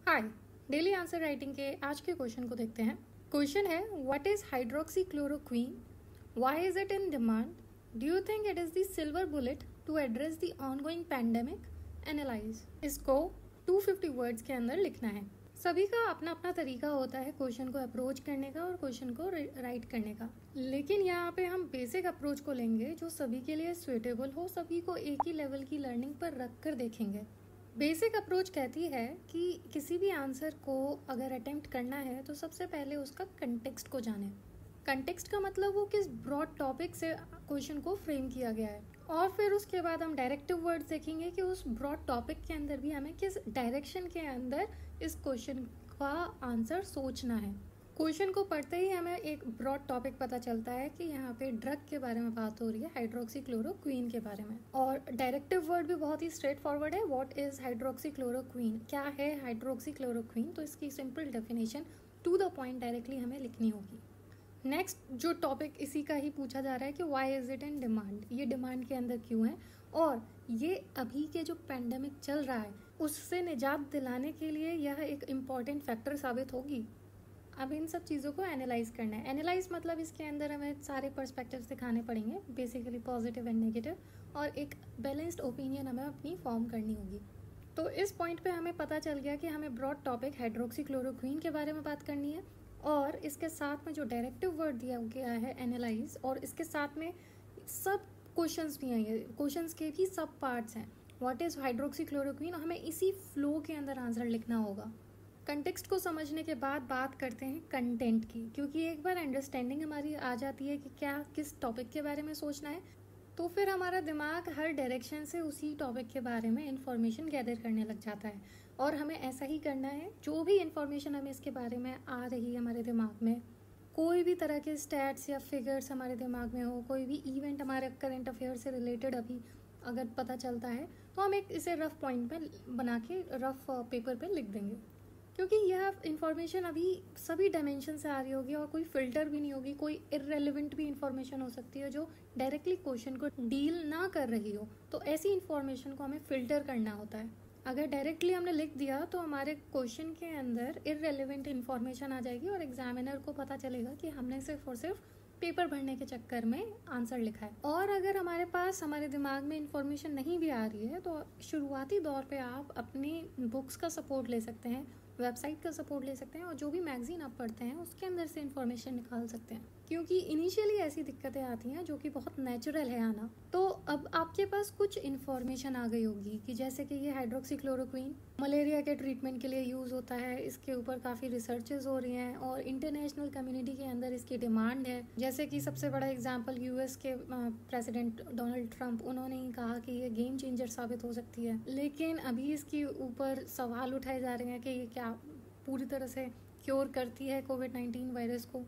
हाय। Daily answer writing के आज के क्वेश्चन को देखते हैं। क्वेश्चन है, what is hydroxychloroquine, why is it in demand, do you think it is the silver bullet to address the ongoing pandemic, analyse. इसको 250 words के अंदर लिखना है। सभी का अपना अपना तरीका होता है क्वेश्चन को अप्रोच करने का और क्वेश्चन को राइट करने का, लेकिन यहाँ पे हम बेसिक अप्रोच को लेंगे जो सभी के लिए सुइटेबल हो, सभी को एक ही लेवल की लर्निंग पर रख कर देखेंगे। बेसिक अप्रोच कहती है कि किसी भी आंसर को अगर अटेम्प्ट करना है तो सबसे पहले उसका कंटेक्स्ट को जाने। कंटेक्स्ट का मतलब वो किस ब्रॉड टॉपिक से क्वेश्चन को फ्रेम किया गया है, और फिर उसके बाद हम डायरेक्टिव वर्ड्स देखेंगे कि उस ब्रॉड टॉपिक के अंदर भी हमें किस डायरेक्शन के अंदर इस क्वेश्चन का आंसर सोचना है। क्वेश्चन को पढ़ते ही हमें एक ब्रॉड टॉपिक पता चलता है कि यहाँ पे ड्रग के बारे में बात हो रही है, हाइड्रोक्सी क्लोरोक्वीन के बारे में। और डायरेक्टिव वर्ड भी बहुत ही स्ट्रेट फॉरवर्ड है, व्हाट इज हाइड्रोक्सी क्लोरोक्वीन, क्या है हाइड्रोक्सी क्लोरोक्वीन। तो इसकी simple definition to the point directly हमें लिखनी होगी। नेक्स्ट जो टॉपिक इसी का ही पूछा जा रहा है कि why is it in demand, ये डिमांड के अंदर क्यों है, और ये अभी के जो पैंडेमिक चल रहा है उससे निजात दिलाने के लिए यह एक इम्पॉर्टेंट फैक्टर साबित होगी। अब इन सब चीज़ों को एनालाइज करना है। एनालाइज मतलब इसके अंदर हमें सारे पर्सपेक्टिव्स दिखाने पड़ेंगे, बेसिकली पॉजिटिव एंड नेगेटिव, और एक बैलेंस्ड ओपिनियन हमें अपनी फॉर्म करनी होगी। तो इस पॉइंट पे हमें पता चल गया कि हमें ब्रॉड टॉपिक हाइड्रोक्सी क्लोरोक्वीन के बारे में बात करनी है, और इसके साथ में जो डायरेक्टिव वर्ड दिया गया है एनालाइज, और इसके साथ में सब क्वेश्चंस भी हैं, क्वेश्चंस के भी सब पार्ट्स हैं। व्हाट इज हाइड्रोक्सी क्लोरोक्वीन, हमें इसी फ्लो के अंदर आंसर लिखना होगा। कंटेक्स्ट को समझने के बाद बात करते हैं कंटेंट की, क्योंकि एक बार अंडरस्टैंडिंग हमारी आ जाती है कि क्या किस टॉपिक के बारे में सोचना है, तो फिर हमारा दिमाग हर डायरेक्शन से उसी टॉपिक के बारे में इंफॉर्मेशन गैदर करने लग जाता है। और हमें ऐसा ही करना है, जो भी इंफॉर्मेशन हमें इसके बारे में आ रही है हमारे दिमाग में, कोई भी तरह के स्टैट्स या फिगर्स हमारे दिमाग में हो, कोई भी इवेंट हमारे करंट अफेयर से रिलेटेड अभी अगर पता चलता है, तो हम एक इसे रफ पॉइंट पे बना के रफ पेपर पे लिख देंगे, क्योंकि यह इंफॉर्मेशन अभी सभी डायमेंशन से आ रही होगी और कोई फिल्टर भी नहीं होगी। कोई इररेलेवेंट भी इंफॉर्मेशन हो सकती है जो डायरेक्टली क्वेश्चन को डील ना कर रही हो, तो ऐसी इंफॉर्मेशन को हमें फिल्टर करना होता है। अगर डायरेक्टली हमने लिख दिया तो हमारे क्वेश्चन के अंदर इररेलेवेंट इंफॉर्मेशन आ जाएगी और एग्जामिनर को पता चलेगा कि हमने सिर्फ और सिर्फ पेपर भरने के चक्कर में आंसर लिखा है। और अगर हमारे पास हमारे दिमाग में इंफॉर्मेशन नहीं भी आ रही है तो शुरुआती दौर पे आप अपनी बुक्स का सपोर्ट ले सकते हैं, वेबसाइट का सपोर्ट ले सकते हैं, और जो भी मैगजीन आप पढ़ते हैं उसके अंदर से इंफॉर्मेशन निकाल सकते हैं, क्योंकि इनिशियली ऐसी दिक्कतें आती हैं जो कि बहुत नेचुरल है आना। तो अब आपके पास कुछ इंफॉर्मेशन आ गई होगी कि जैसे कि ये हाइड्रोक्सी क्लोरोक्वीन मलेरिया के ट्रीटमेंट के लिए यूज़ होता है, इसके ऊपर काफ़ी रिसर्चेज हो रही हैं और इंटरनेशनल कम्युनिटी के अंदर इसकी डिमांड है। जैसे कि सबसे बड़ा एग्जाम्पल यूएस के प्रेसिडेंट डोनाल्ड ट्रंप, उन्होंने ही कहा कि ये गेम चेंजर साबित हो सकती है, लेकिन अभी इसके ऊपर सवाल उठाए जा रहे हैं कि ये क्या पूरी तरह से क्योर करती है कोविड-19 वायरस को।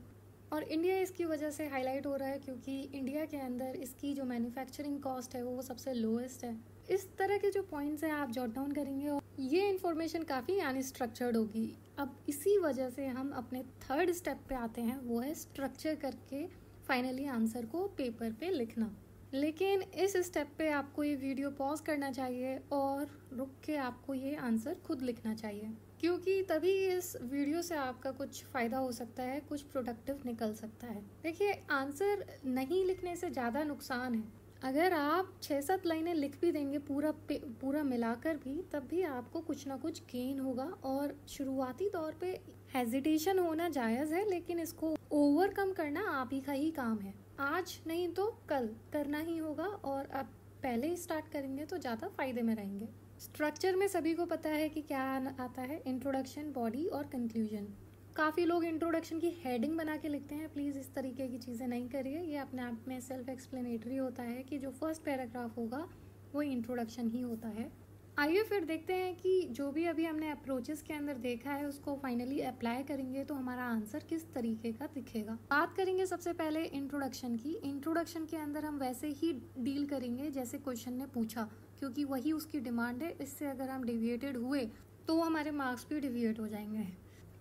और इंडिया इसकी वजह से हाईलाइट हो रहा है क्योंकि इंडिया के अंदर इसकी जो मैन्युफैक्चरिंग कॉस्ट है वो सबसे लोएस्ट है। इस तरह के जो पॉइंट्स हैं आप जॉट डाउन करेंगे और ये इन्फॉर्मेशन काफ़ी अनस्ट्रक्चर्ड होगी। अब इसी वजह से हम अपने थर्ड स्टेप पे आते हैं, वो है स्ट्रक्चर करके फाइनली आंसर को पेपर पे लिखना। लेकिन इस स्टेप पे आपको ये वीडियो पॉज करना चाहिए और रुक के आपको ये आंसर खुद लिखना चाहिए, क्योंकि तभी इस वीडियो से आपका कुछ फ़ायदा हो सकता है, कुछ प्रोडक्टिव निकल सकता है। देखिए, आंसर नहीं लिखने से ज़्यादा नुकसान है। अगर आप 6-7 लाइनें लिख भी देंगे पूरा मिलाकर भी, तब भी आपको कुछ ना कुछ गेन होगा। और शुरुआती तौर पे हेजिटेशन होना जायज़ है, लेकिन इसको ओवरकम करना आप ही का ही काम है। आज नहीं तो कल करना ही होगा, और अब पहले ही स्टार्ट करेंगे तो ज़्यादा फायदे में रहेंगे। स्ट्रक्चर में सभी को पता है कि क्या आता है, इंट्रोडक्शन, बॉडी और कंक्लूजन। काफ़ी लोग इंट्रोडक्शन की हेडिंग बना के लिखते हैं, प्लीज़ इस तरीके की चीज़ें नहीं करिए। ये अपने आप में सेल्फ एक्सप्लेनेटरी होता है कि जो फर्स्ट पैराग्राफ होगा वो इंट्रोडक्शन ही होता है। आइए फिर देखते हैं कि जो भी अभी हमने अप्रोचेस के अंदर देखा है उसको फाइनली अप्लाई करेंगे तो हमारा आंसर किस तरीके का दिखेगा। बात करेंगे सबसे पहले इंट्रोडक्शन की। इंट्रोडक्शन के अंदर हम वैसे ही डील करेंगे जैसे क्वेश्चन ने पूछा, क्योंकि वही उसकी डिमांड है। इससे अगर हम डिविएटेड हुए तो हमारे मार्क्स भी डिविएट हो जाएंगे।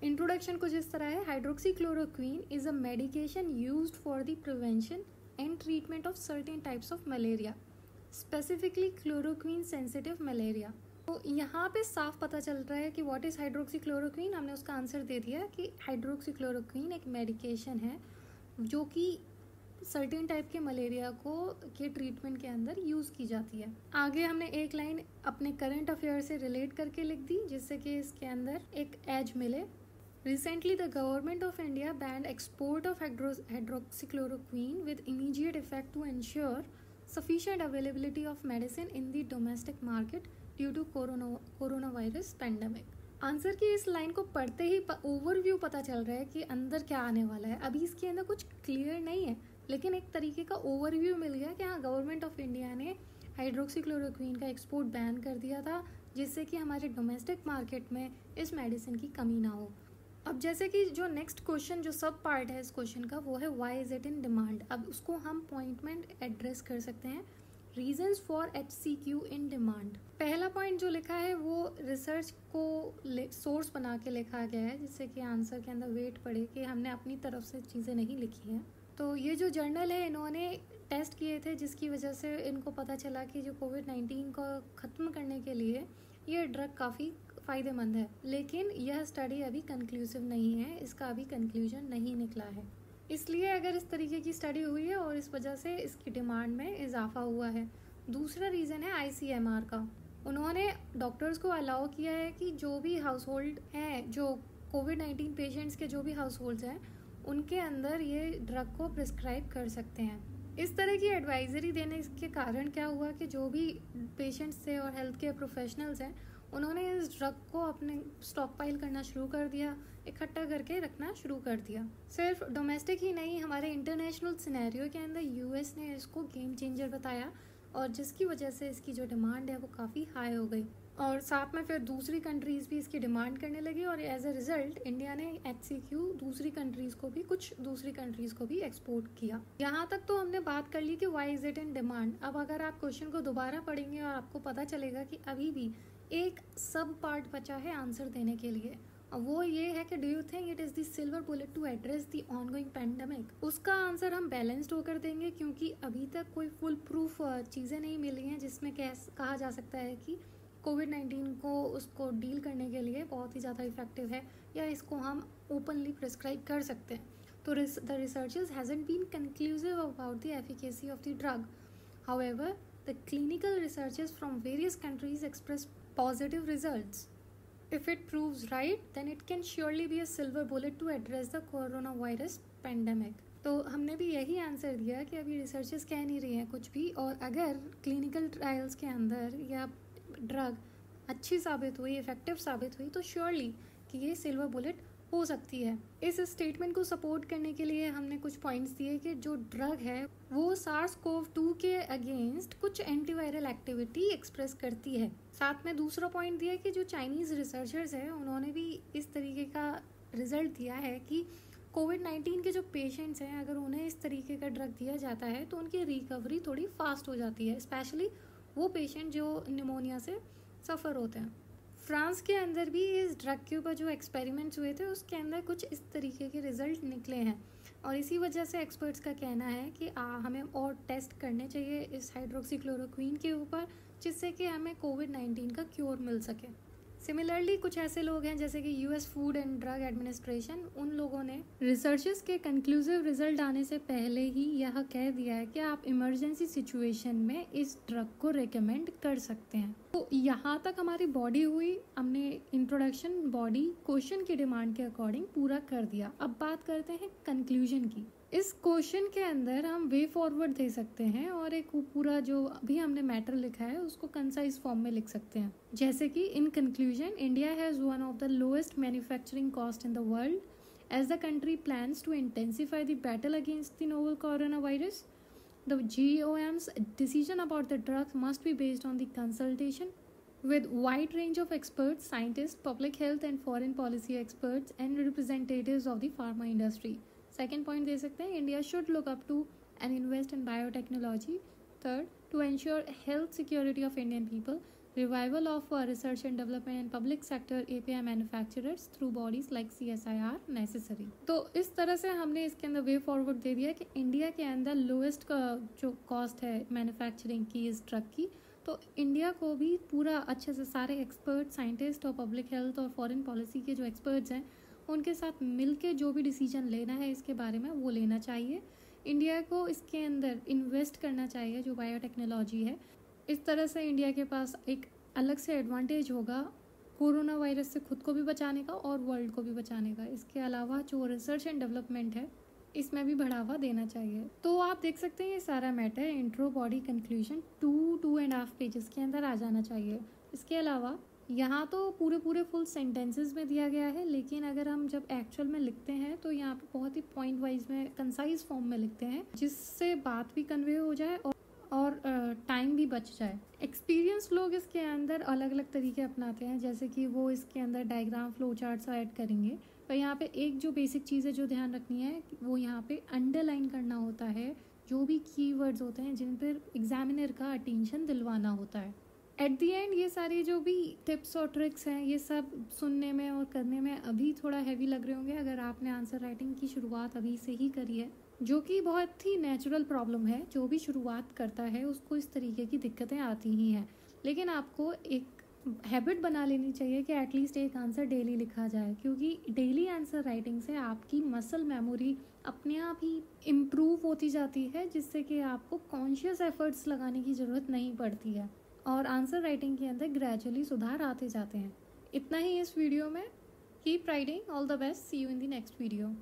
इंट्रोडक्शन कुछ इस तरह है, hydroxy chloroquine is a medication used for the prevention and treatment of certain types of malaria, specifically chloroquine sensitive malaria. तो यहाँ पे साफ पता चल रहा है कि व्हाट इज़ हाइड्रोक्सीक्लोरोक्वीन। हमने उसका आंसर दे दिया कि हाइड्रोक्सीक्लोरोक्वीन एक मेडिकेशन है जो कि सर्टेन टाइप के मलेरिया को के ट्रीटमेंट के अंदर यूज़ की जाती है। आगे हमने एक लाइन अपने करंट अफेयर से रिलेट करके लिख दी जिससे कि इसके अंदर एक एज मिले। Recently, the government of India banned export of hydroxychloroquine with immediate effect to ensure sufficient availability of medicine in the domestic market due to coronavirus pandemic. Answer की इस लाइन को पढ़ते ही ओवरव्यू पता चल रहा है कि अंदर क्या आने वाला है। अभी इसके अंदर कुछ क्लियर नहीं है, लेकिन एक तरीके का ओवरव्यू मिल गया कि हाँ, गवर्नमेंट ऑफ इंडिया ने हाइड्रोक्सीक्लोरोक्वीन का एक्सपोर्ट बैन कर दिया था जिससे कि हमारे डोमेस्टिक मार्केट में इस मेडिसिन की कमी ना हो। अब जैसे कि जो नेक्स्ट क्वेश्चन जो सब पार्ट है इस क्वेश्चन का वो है why is it in demand. अब उसको हम पॉइंटमेंट एड्रेस कर सकते हैं, reasons for HCQ in demand. पहला पॉइंट जो लिखा है वो रिसर्च को सोर्स बना के लिखा गया है जिससे कि आंसर के अंदर वेट पड़े कि हमने अपनी तरफ से चीज़ें नहीं लिखी हैं। तो ये जो जर्नल है इन्होंने टेस्ट किए थे जिसकी वजह से इनको पता चला कि जो कोविड-19 को ख़त्म करने के लिए ये ड्रग काफ़ी फ़ायदेमंद है, लेकिन यह स्टडी अभी कंक्लूसिव नहीं है, इसका अभी कंक्लूजन नहीं निकला है। इसलिए अगर इस तरीके की स्टडी हुई है और इस वजह से इसकी डिमांड में इजाफा हुआ है। दूसरा रीज़न है ICMR का। उन्होंने डॉक्टर्स को अलाउ किया है कि जो भी हाउस होल्ड हैं, जो कोविड-19 पेशेंट्स के जो भी हाउस होल्ड्स हैं उनके अंदर ये ड्रग को प्रिस्क्राइब कर सकते हैं। इस तरह की एडवाइजरी देने के कारण क्या हुआ कि जो भी पेशेंट्स थे और हेल्थ केयर प्रोफेशनल्स हैं उन्होंने इस ड्रग को अपने स्टॉक पाइल करना शुरू कर दिया, इकट्ठा करके रखना शुरू कर दिया। सिर्फ डोमेस्टिक ही नहीं, हमारे इंटरनेशनल सिनेरियो के अंदर US ने इसको गेम चेंजर बताया और जिसकी वजह से इसकी जो डिमांड है वो काफ़ी हाई हो गई और साथ में फिर दूसरी कंट्रीज़ भी इसकी डिमांड करने लगी और एज अ रिजल्ट इंडिया ने HCQ दूसरी कंट्रीज़ को भी एक्सपोर्ट किया। यहाँ तक तो हमने बात कर ली कि why is it in demand. अब अगर आप क्वेश्चन को दोबारा पढ़ेंगे और आपको पता चलेगा कि अभी भी एक सब पार्ट बचा है आंसर देने के लिए, और वो ये है कि do you think it is the silver bullet to address the ongoing pandemic. उसका आंसर हम बैलेंस्ड होकर देंगे क्योंकि अभी तक कोई फुल प्रूफ चीज़ें नहीं मिली हैं जिसमें कहा जा सकता है कि कोविड-19 को उसको डील करने के लिए बहुत ही ज़्यादा इफेक्टिव है या इसको हम ओपनली प्रिस्क्राइब कर सकते हैं। तो the researchers hasn't been conclusive about the efficacy of the drug. However the clinical researchers from various countries express positive results. If it proves right, then it can surely be a silver bullet to address the coronavirus pandemic. तो हमने भी यही answer दिया कि अभी researchers कह नहीं रही हैं कुछ भी, और अगर क्लिनिकल ट्रायल्स के अंदर या ड्रग अच्छी साबित हुई, इफेक्टिव साबित हुई, तो श्योरली कि ये सिल्वर बुलेट हो सकती है। इस स्टेटमेंट को सपोर्ट करने के लिए हमने कुछ पॉइंट्स दिए कि जो ड्रग है वो SARS-CoV-2 के अगेंस्ट कुछ एंटीवायरल एक्टिविटी एक्सप्रेस करती है। साथ में दूसरा पॉइंट दिया कि जो चाइनीज़ रिसर्चर्स हैं उन्होंने भी इस तरीके का रिजल्ट दिया है कि कोविड-19 के जो पेशेंट्स हैं अगर उन्हें इस तरीके का ड्रग दिया जाता है तो उनकी रिकवरी थोड़ी फास्ट हो जाती है, स्पेशली वो पेशेंट जो निमोनिया से सफ़र होते हैं। फ्रांस के अंदर भी इस ड्रग के ऊपर जो एक्सपेरिमेंट्स हुए थे उसके अंदर कुछ इस तरीके के रिजल्ट निकले हैं और इसी वजह से एक्सपर्ट्स का कहना है कि हमें और टेस्ट करने चाहिए इस हाइड्रोक्सीक्लोरोक्वीन के ऊपर जिससे कि हमें कोविड-19 का क्योर मिल सके। सिमिलरली कुछ ऐसे लोग हैं जैसे कि US food and drug administration, उन लोगों ने रिसर्चेस के कंक्लूसिव रिजल्ट आने से पहले ही यह कह दिया है कि आप इमरजेंसी सिचुएशन में इस ड्रग को रेकमेंड कर सकते हैं। तो यहाँ तक हमारी बॉडी हुई, हमने इंट्रोडक्शन बॉडी क्वेश्चन की डिमांड के अकॉर्डिंग पूरा कर दिया। अब बात करते हैं कंक्लूजन की। इस क्वेश्चन के अंदर हम वे फॉरवर्ड दे सकते हैं और एक पूरा जो अभी हमने मैटर लिखा है उसको कंसाइज फॉर्म में लिख सकते हैं, जैसे कि in conclusion India has one of the lowest manufacturing cost in the world as the country plans to intensify the battle against the novel coronavirus. The GOM's decision about the drugs must be based on the consultation with wide range of experts, scientists, public health and foreign policy experts and representatives of the pharma industry. Second point दे सकते हैं India should look up to and invest in biotechnology. Third, to ensure health security of Indian people, revival of research and development and public sector API manufacturers through bodies like CSIR necessary. तो इस तरह से हमने इसके अंदर way forward दे दिया कि India के अंदर लोएस्ट का जो कॉस्ट है मैन्युफैक्चरिंग की इस ड्रग की तो इंडिया को भी पूरा अच्छे से सारे एक्सपर्ट, साइंटिस्ट और पब्लिक हेल्थ और फॉरेन पॉलिसी के जो एक्सपर्ट्स हैं उनके साथ मिलके जो भी डिसीजन लेना है इसके बारे में वो लेना चाहिए। इंडिया को इसके अंदर इन्वेस्ट करना चाहिए जो बायोटेक्नोलॉजी है। इस तरह से इंडिया के पास एक अलग से एडवांटेज होगा कोरोना वायरस से खुद को भी बचाने का और वर्ल्ड को भी बचाने का। इसके अलावा जो रिसर्च एंड डेवलपमेंट है इसमें भी बढ़ावा देना चाहिए। तो आप देख सकते हैं ये सारा matter intro, body, conclusion 2.5 pages के अंदर आ जाना चाहिए। इसके अलावा यहाँ तो पूरे फुल सेंटेंसेस में दिया गया है, लेकिन अगर हम जब एक्चुअल में लिखते हैं तो यहाँ पे बहुत ही पॉइंट वाइज में कंसाइज फॉर्म में लिखते हैं जिससे बात भी कन्वे हो जाए और टाइम भी बच जाए। एक्सपीरियंस लोग इसके अंदर अलग अलग तरीके अपनाते हैं, जैसे कि वो इसके अंदर डायग्राम, फ्लो चार्ट्स ऐड करेंगे। पर यहाँ पे एक जो बेसिक चीज़ है जो ध्यान रखनी है वो यहाँ पे अंडरलाइन करना होता है जो भी कीवर्ड्स होते हैं जिन पर एग्जामिनर का अटेंशन दिलवाना होता है। एट दी एंड ये सारी जो भी टिप्स और ट्रिक्स हैं ये सब सुनने में और करने में अभी थोड़ा हैवी लग रहे होंगे अगर आपने आंसर राइटिंग की शुरुआत अभी से ही करी है, जो कि बहुत ही नेचुरल प्रॉब्लम है। जो भी शुरुआत करता है उसको इस तरीके की दिक्कतें आती ही हैं, लेकिन आपको एक हैबिट बना लेनी चाहिए कि एटलीस्ट एक आंसर डेली लिखा जाए, क्योंकि डेली आंसर राइटिंग से आपकी मसल मेमोरी अपने आप ही इम्प्रूव होती जाती है, जिससे कि आपको कॉन्शियस एफर्ट्स लगाने की ज़रूरत नहीं पड़ती है और आंसर राइटिंग के अंदर ग्रेजुअली सुधार आते जाते हैं। इतना ही इस वीडियो में। Keep writing, all the best, see you in the next video.